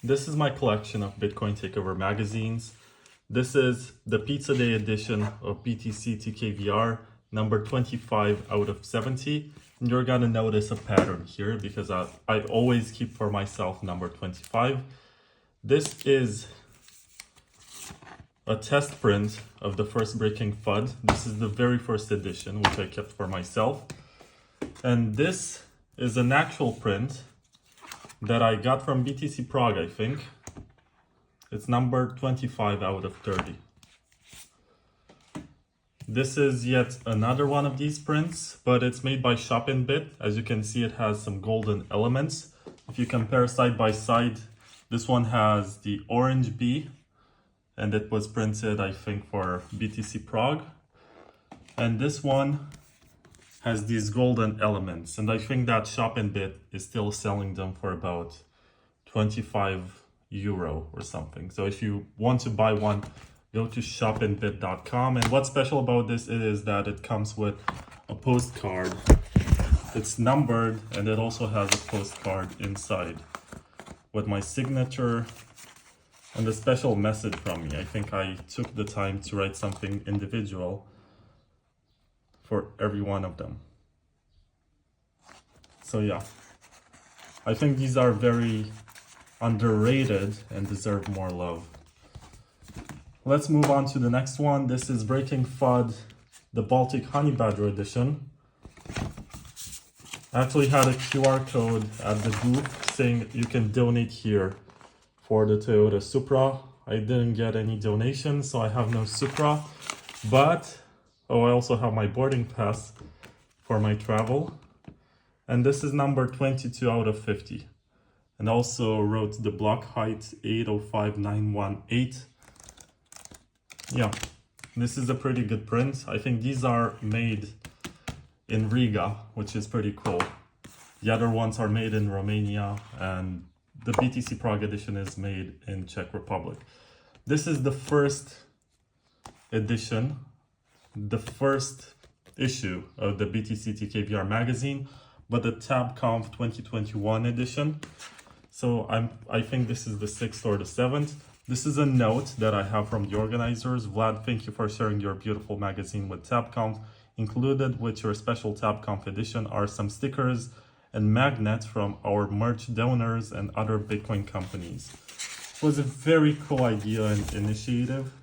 This is my collection of BTCTKVR magazines. This is the Pizza Day edition of BTCTKVR, number 25 out of 70. And you're gonna notice a pattern here because I always keep for myself number 25. This is a test print of the first Breaking FUD. This is the very first edition, which I kept for myself. And this is an actual print that I got from BTC Prague, I think. It's number 25 out of 30. This is yet another one of these prints, but it's made by Shop in Bit. As you can see, it has some golden elements. If you compare side by side, this one has the orange bee, and it was printed, I think, for BTC Prague. And this one has these golden elements, and I think that Shop in Bit is still selling them for about 25 euro or something. So if you want to buy one, go to shopinbit.com. And what's special about this is that it comes with a postcard. It's numbered, and it also has a postcard inside with my signature and a special message from me. I think I took the time to write something individual for every one of them. So yeah, I think these are very underrated and deserve more love. Let's move on to the next one. This is Breaking FUD, the Baltic Honey Badger edition. I actually had a QR code at the booth saying you can donate here for the Toyota Supra. I didn't get any donations, so I have no Supra, but I also have my boarding pass for my travel. And this is number 22 out of 50. And also wrote the block height 805918. Yeah, this is a pretty good print. I think these are made in Riga, which is pretty cool. The other ones are made in Romania, and the BTC Prague edition is made in Czech Republic. This is the first edition, the first issue of the BTCTKVR magazine, but the TabConf 2021 edition. So I think this is the 6th or the 7th. This is a note that I have from the organizers. Vlad, thank you for sharing your beautiful magazine with TabConf. Included with your special TabConf edition are some stickers and magnets from our merch donors and other Bitcoin companies. It was a very cool idea and initiative.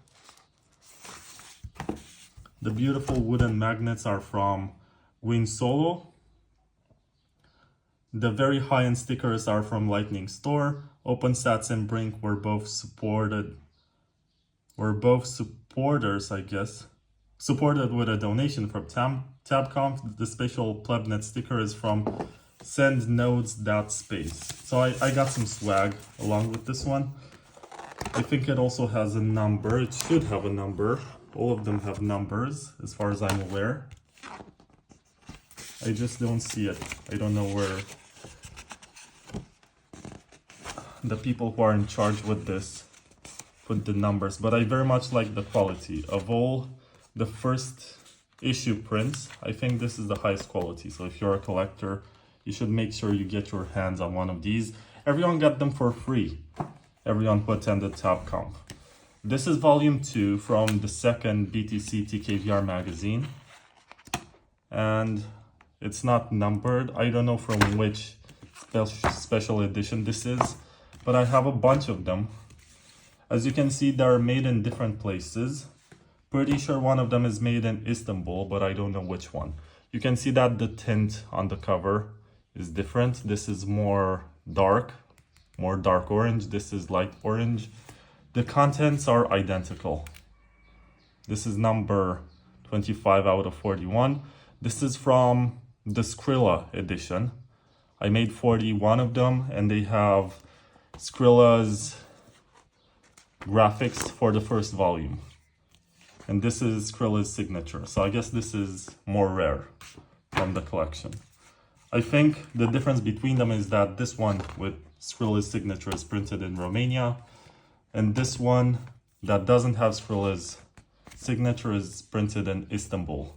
The beautiful wooden magnets are from Win Solo. The very high-end stickers are from Lightning Store. OpenSats and Brink were both supporters, I guess. Supported with a donation from TabConf. The special plebnet sticker is from sendnodes.space. So I got some swag along with this one. I think it also has a number. It should have a number. All of them have numbers, as far as I'm aware. I just don't see it. I don't know where the people who are in charge with this put the numbers, but I very much like the quality. Of all the first issue prints, I think this is the highest quality. So if you're a collector, you should make sure you get your hands on one of these. Everyone got them for free. Everyone who attended TabConf. This is volume 2 from the second BTCTKVR magazine. And it's not numbered. I don't know from which special edition this is, but I have a bunch of them. As you can see, they're made in different places. Pretty sure one of them is made in Istanbul, but I don't know which one. You can see that the tint on the cover is different. This is more dark orange. This is light orange. The contents are identical. This is number 25 out of 41. This is from the Skrilla edition. I made 41 of them, and they have Skrilla's graphics for the first volume. And this is Skrilla's signature. So I guess this is more rare from the collection. I think the difference between them is that this one with Skrilla's signature is printed in Romania, and this one that doesn't have Skrilla's signature is printed in Istanbul.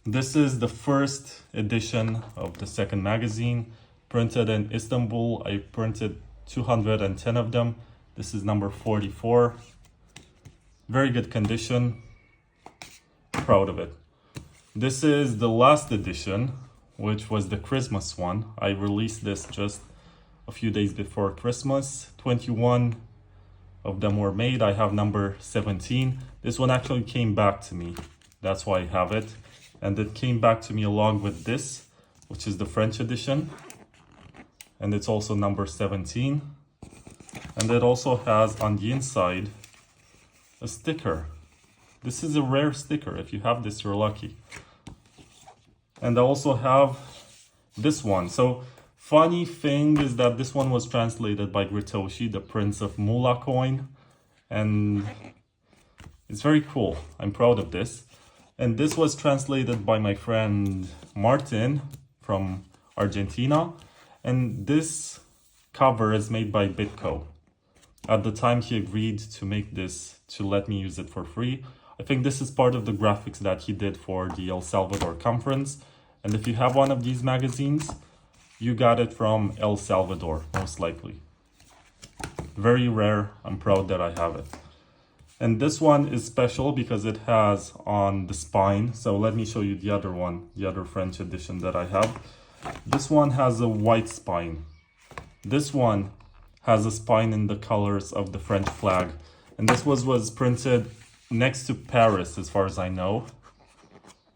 This is the first edition of the second magazine. printed in Istanbul. I printed 210 of them. This is number 44. Very good condition. Proud of it. This is the last edition, which was the Christmas one. I released this just a few days before Christmas. 21 of them were made. I have number 17. This one actually came back to me. That's why I have it. And it came back to me along with this, which is the French edition. And it's also number 17. And it also has on the inside a sticker. This is a rare sticker. If you have this, you're lucky. And I also have this one. So funny thing is that this one was translated by Gritoshi, the Prince of Mula coin. And it's very cool. I'm proud of this. And this was translated by my friend Martin from Argentina. And this cover is made by Bitco. At the time he agreed to make this, to let me use it for free. I think this is part of the graphics that he did for the El Salvador conference. And if you have one of these magazines, you got it from El Salvador, most likely. Very rare. I'm proud that I have it. And this one is special because it has on the spine. So let me show you the other one, the other French edition that I have. This one has a white spine. This one has a spine in the colors of the French flag. And this was printed next to Paris, as far as I know.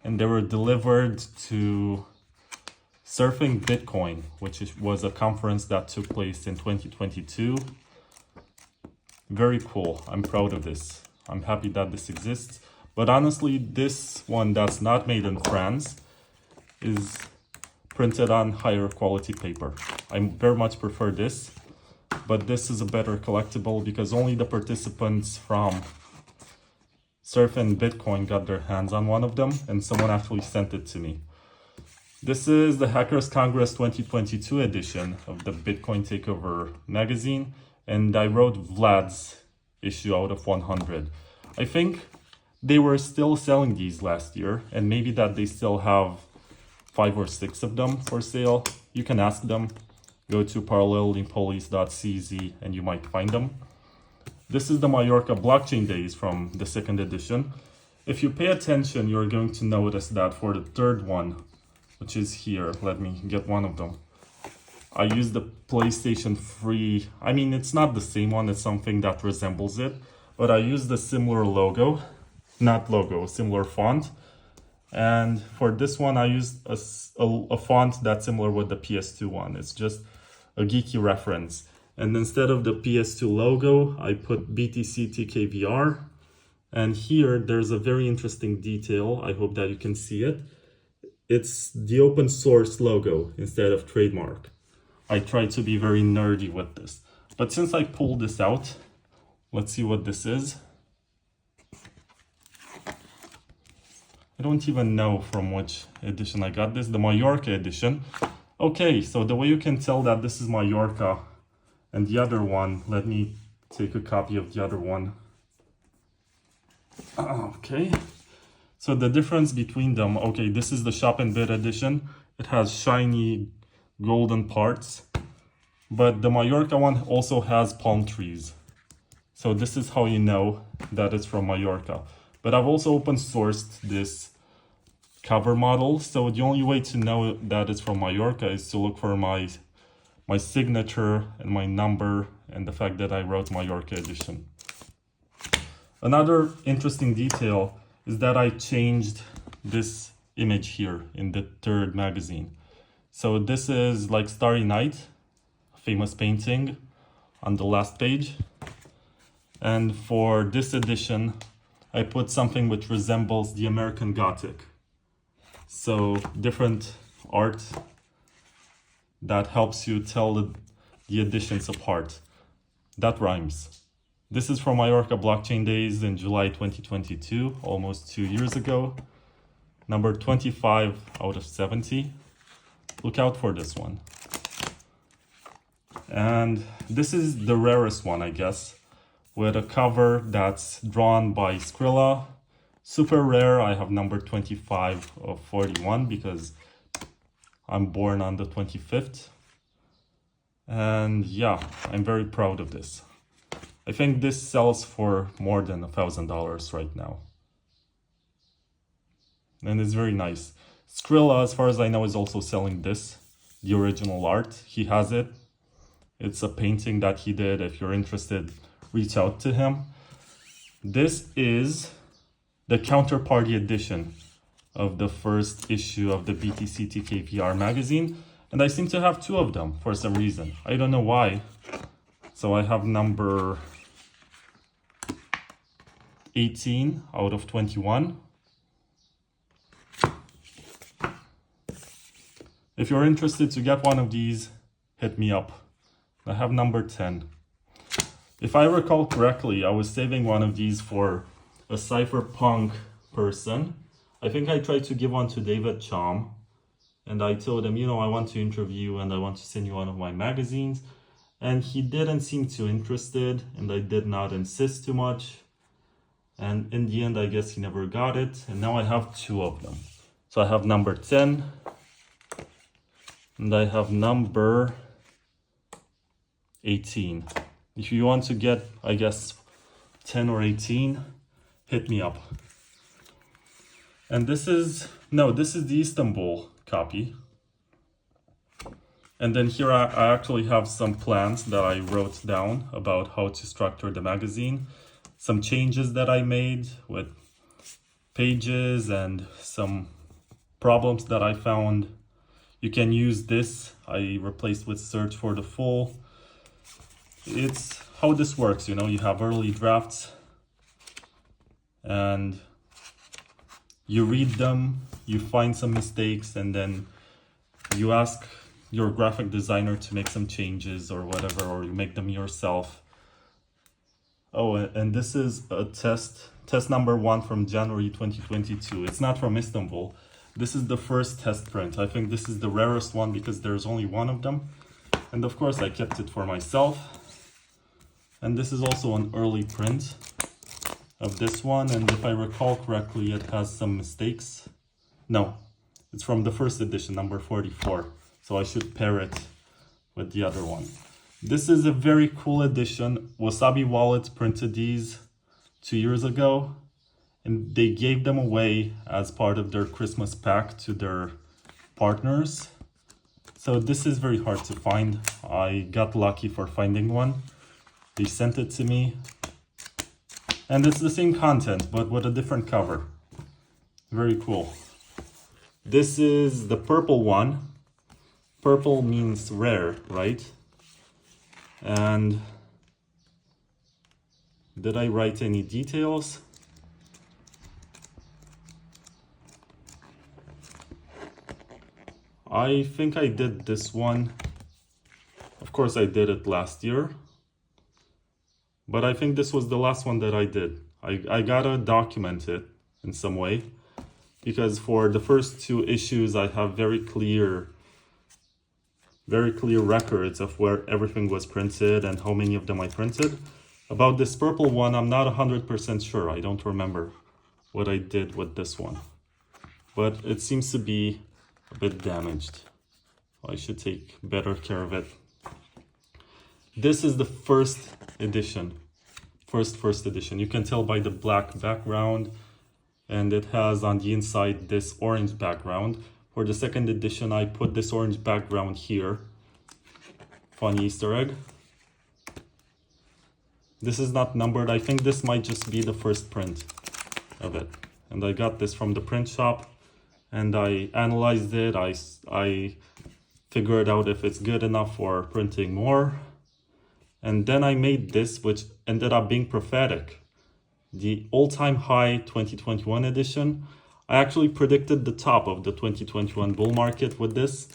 And they were delivered to Surfing Bitcoin, which was a conference that took place in 2022. Very cool. I'm proud of this. I'm happy that this exists. But honestly, this one that's not made in France is printed on higher quality paper. I very much prefer this, but this is a better collectible because only the participants from Surf and Bitcoin got their hands on one of them, and someone actually sent it to me. This is the Hackers Congress 2022 edition of the Bitcoin Takeover magazine, and I wrote Vlad's issue out of 100. I think they were still selling these last year, and maybe that they still have 5 or 6 of them for sale. You can ask them. Go to parallelinpolice.cz and you might find them. This is the Mallorca Blockchain Days from the 2nd edition. If you pay attention, you're going to notice that for the 3rd one, which is here, let me get one of them. I use the PlayStation 3. I mean, it's not the same one, it's something that resembles it, but I use the similar logo, not logo, similar font. And for this one, I used a font that's similar with the PS2 one. It's just a geeky reference. And instead of the PS2 logo, I put BTCTKVR. And here, there's a very interesting detail. I hope that you can see it. It's the open source logo instead of trademark. I tried to be very nerdy with this. But since I pulled this out, let's see what this is. I don't even know from which edition I got this, the Mallorca edition. Okay, so the way you can tell that this is Mallorca and the other one, let me take a copy of the other one. Okay, so the difference between them, okay, this is the Shop and Bid edition. It has shiny golden parts, but the Mallorca one also has palm trees. So this is how you know that it's from Mallorca. But I've also open sourced this cover model. So the only way to know that it's from Mallorca is to look for my signature and my number and the fact that I wrote Mallorca edition. Another interesting detail is that I changed this image here in the 3rd magazine. So this is like Starry Night, a famous painting on the last page. And for this edition, I put something which resembles the American Gothic. So different art that helps you tell the editions apart. That rhymes. This is from Mallorca Blockchain Days in July 2022, almost 2 years ago. Number 25 out of 70. Look out for this one. And this is the rarest one, I guess, with a cover that's drawn by Skrilla. Super rare. I have number 25 of 41 because I'm born on the 25th. And yeah, I'm very proud of this. I think this sells for more than $1,000 right now. And it's very nice. Skrilla, as far as I know, is also selling this, the original art. He has it. It's a painting that he did. If you're interested, reach out to him. This is the counterparty edition of the first issue of the BTCTKVR magazine. And I seem to have two of them for some reason. I don't know why. So I have number 18 out of 21. If you're interested to get one of these, hit me up. I have number 10. If I recall correctly, I was saving one of these for a cypherpunk person. I think I tried to give one to David Chom. And I told him, you know, I want to interview and I want to send you one of my magazines. And he didn't seem too interested, and I did not insist too much. And in the end, I guess he never got it. And now I have two of them. So I have number 10. And I have number 18. If you want to get, I guess, 10 or 18, hit me up. And this is the Istanbul copy. And then here I actually have some plans that I wrote down about how to structure the magazine. Some changes that I made with pages and some problems that I found. You can use this. I replaced with search for the full. It's how this works, you know, you have early drafts and you read them, you find some mistakes, and then you ask your graphic designer to make some changes or whatever, or you make them yourself. Oh, and this is a test number 1 from January 2022. It's not from Istanbul. This is the first test print. I think this is the rarest one because there's only one of them. And of course I kept it for myself. And this is also an early print of this one. And if I recall correctly, it has some mistakes. No, it's from the first edition, number 44. So I should pair it with the other one. This is a very cool edition. Wasabi Wallet printed these 2 years ago. And they gave them away as part of their Christmas pack to their partners. So this is very hard to find. I got lucky for finding one. They sent it to me. And it's the same content, but with a different cover. Very cool. This is the purple one. Purple means rare, right? And did I write any details? I think I did this one. Of course I did it last year. But I think this was the last one that I did. I gotta document it in some way. Because for the first 2 issues I have very clear records of where everything was printed and how many of them I printed. About this purple one, I'm not 100% sure. I don't remember what I did with this one. But it seems to be a bit damaged. I should take better care of it. This is the first edition. First edition. You can tell by the black background, and it has on the inside this orange background. For the second edition, I put this orange background here. Funny Easter egg. This is not numbered. I think this might just be the first print of it. And I got this from the print shop. And I analyzed it, I figured out if it's good enough for printing more. And then I made this, which ended up being prophetic. The all-time high 2021 edition. I actually predicted the top of the 2021 bull market with this.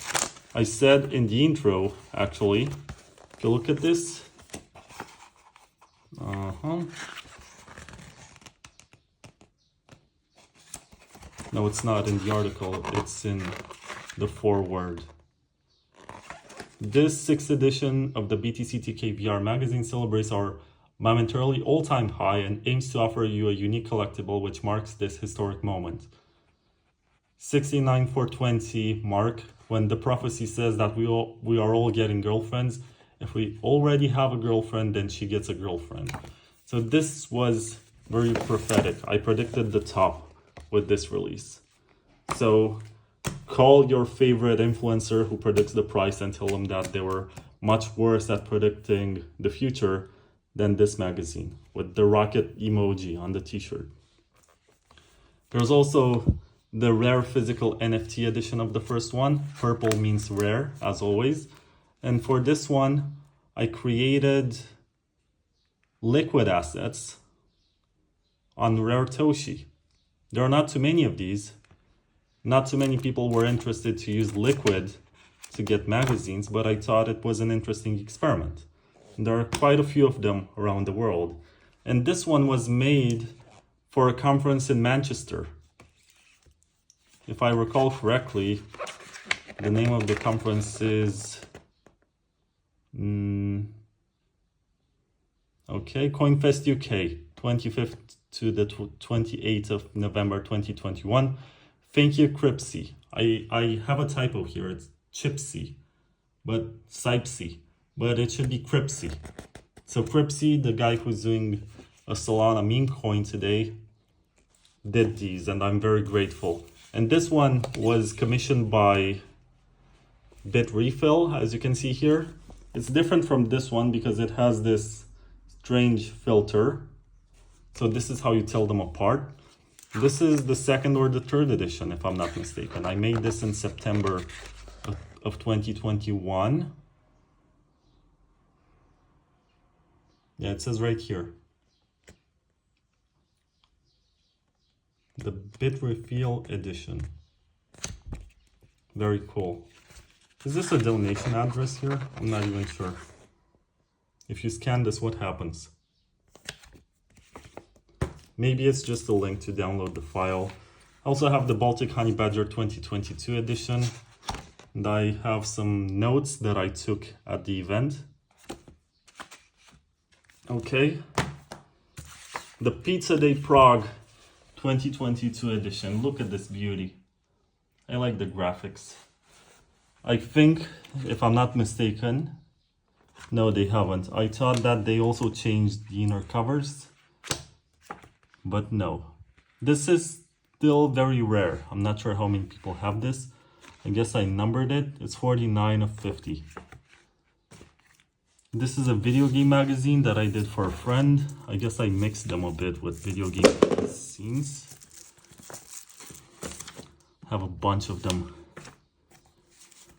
I said in the intro, actually, if you look at this. No, it's not in the article, it's in the foreword. This 6th edition of the BTCTKVR magazine celebrates our momentarily all-time high and aims to offer you a unique collectible which marks this historic moment. 69/420 mark, when the prophecy says that we are all getting girlfriends, If we already have a girlfriend, then she gets a girlfriend. So this was very prophetic. I predicted the top with this release. So call your favorite influencer who predicts the price and tell them that they were much worse at predicting the future than this magazine with the rocket emoji on the t-shirt. There's also the rare physical NFT edition of the first one. Purple means rare, as always. And for this one, I created liquid assets on Rare Toshi. There are not too many of these. Not too many people were interested to use liquid to get magazines, but I thought it was an interesting experiment. There are quite a few of them around the world. And this one was made for a conference in Manchester. If I recall correctly, the name of the conference is CoinFest UK, 25th to the 28th of November 2021. Thank you, Cripsy. I have a typo here. It's Chipsy, but Sipsy, but it should be Cripsy. So Cripsy, the guy who's doing a Solana meme coin today, did these, and I'm very grateful. And this one was commissioned by Bitrefill, as you can see here. It's different from this one because it has this strange filter. So this is how you tell them apart. This is the second or the third edition, if I'm not mistaken. I made this in September of 2021. Yeah, it says right here. The Bitrefill edition. Very cool. Is this a donation address here? I'm not even sure. If you scan this, what happens? Maybe it's just a link to download the file. I also have the Baltic Honey Badger 2022 edition. And I have some notes that I took at the event. Okay. The Pizza Day Prague 2022 edition. Look at this beauty. I like the graphics. I think, if I'm not mistaken, no, they haven't. I thought that they also changed the inner covers, but no. This is still very rare. I'm not sure how many people have this. I guess I numbered it. It's 49 of 50. This is a video game magazine that I did for a friend. I guess I mixed them a bit with video game scenes. I have a bunch of them.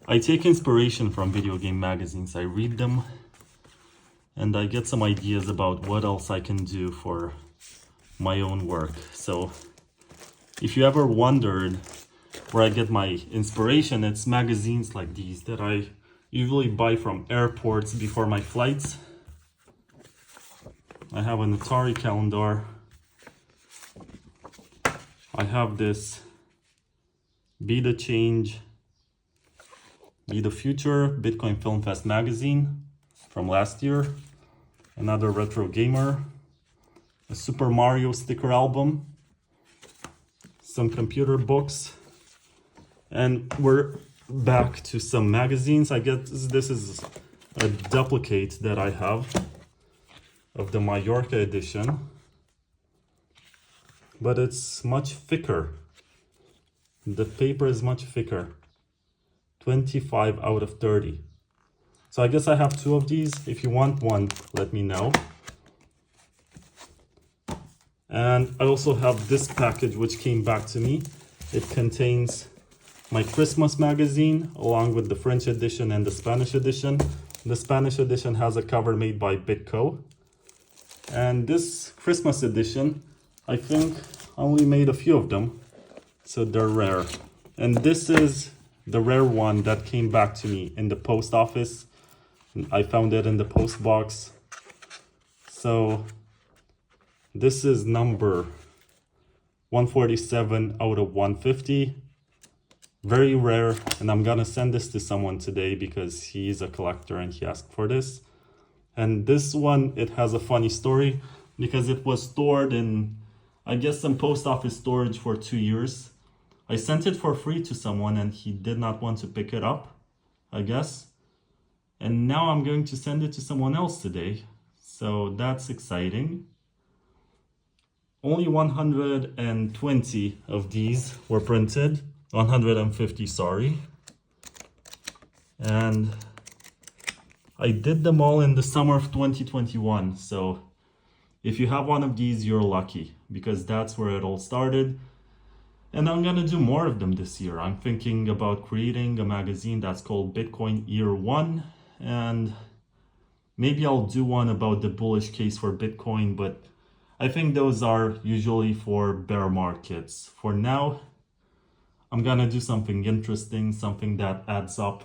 I take inspiration from video game magazines. I read them and I get some ideas about what else I can do for my own work. So if you ever wondered where I get my inspiration, it's magazines like these that I usually buy from airports before my flights. I have an Atari calendar. I have this Be the Change, Be the Future Bitcoin Film Fest magazine from last year. Another retro gamer. A Super Mario sticker album. Some computer books. And we're back to some magazines. I guess this is a duplicate that I have of the Mallorca edition, but it's much thicker. The paper is much thicker. 25 out of 30. So I guess I have two of these. If you want one, let me know. And I also have this package which came back to me. It contains my Christmas magazine along with the French edition and the Spanish edition. The Spanish edition has a cover made by Bitco. And this Christmas edition, I think I only made a few of them, so they're rare. And this is the rare one that came back to me in the post office. I found it in the post box. So this is number 147 out of 150. Very rare, and I'm gonna send this to someone today because he's a collector and he asked for this. And this one, it has a funny story because it was stored in, I guess, some post office storage for 2 years. I sent it for free to someone and he did not want to pick it up, I guess. And now I'm going to send it to someone else today. So that's exciting. Only 120 of these were printed. 150, sorry. And I did them all in the summer of 2021. So if you have one of these, you're lucky, because that's where it all started. And I'm gonna do more of them this year. I'm thinking about creating a magazine that's called Bitcoin Year One, and maybe I'll do one about the bullish case for Bitcoin, but I think those are usually for bear markets. For now, I'm gonna do something interesting, something that adds up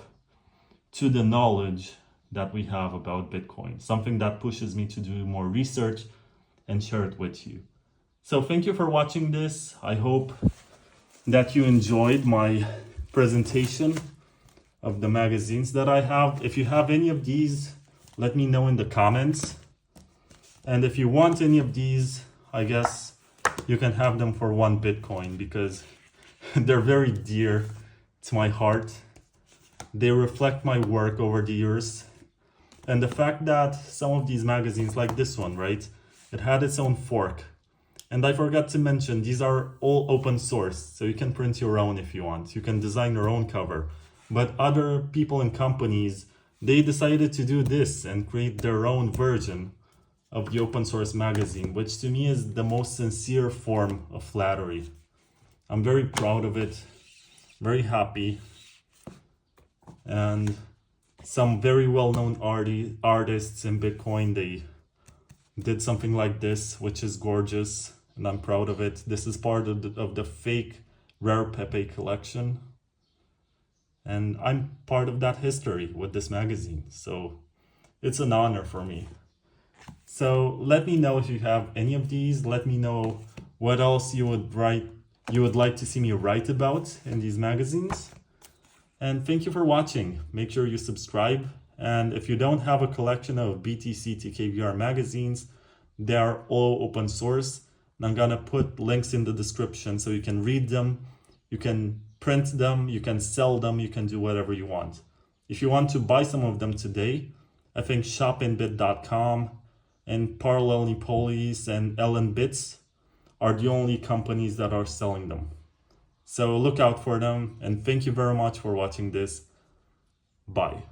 to the knowledge that we have about Bitcoin, something that pushes me to do more research and share it with you. So thank you for watching this. I hope that you enjoyed my presentation of the magazines that I have. If you have any of these, let me know in the comments. And if you want any of these, I guess you can have them for 1 Bitcoin, because they're very dear to my heart. They reflect my work over the years. And the fact that some of these magazines, like this one, right? It had its own fork. And I forgot to mention, these are all open source, so you can print your own if you want. You can design your own cover. But other people and companies, they decided to do this and create their own version of the open source magazine, which to me is the most sincere form of flattery. I'm very proud of it, very happy. And some very well-known artists in Bitcoin, they did something like this, which is gorgeous, and I'm proud of it. This is part of the fake Rare Pepe collection, and I'm part of that history with this magazine, so it's an honor for me. So let me know if you have any of these. Let me know what else you would like to see me write about in these magazines. And thank you for watching. Make sure you subscribe. And if you don't have a collection of BTCTKVR magazines, they are all open source. And I'm gonna put links in the description so you can read them, you can print them, you can sell them, you can do whatever you want. If you want to buy some of them today, I think shopinbit.com and Parallel Police and Ellen Bits are the only companies that are selling them. So look out for them, and thank you very much for watching this. Bye.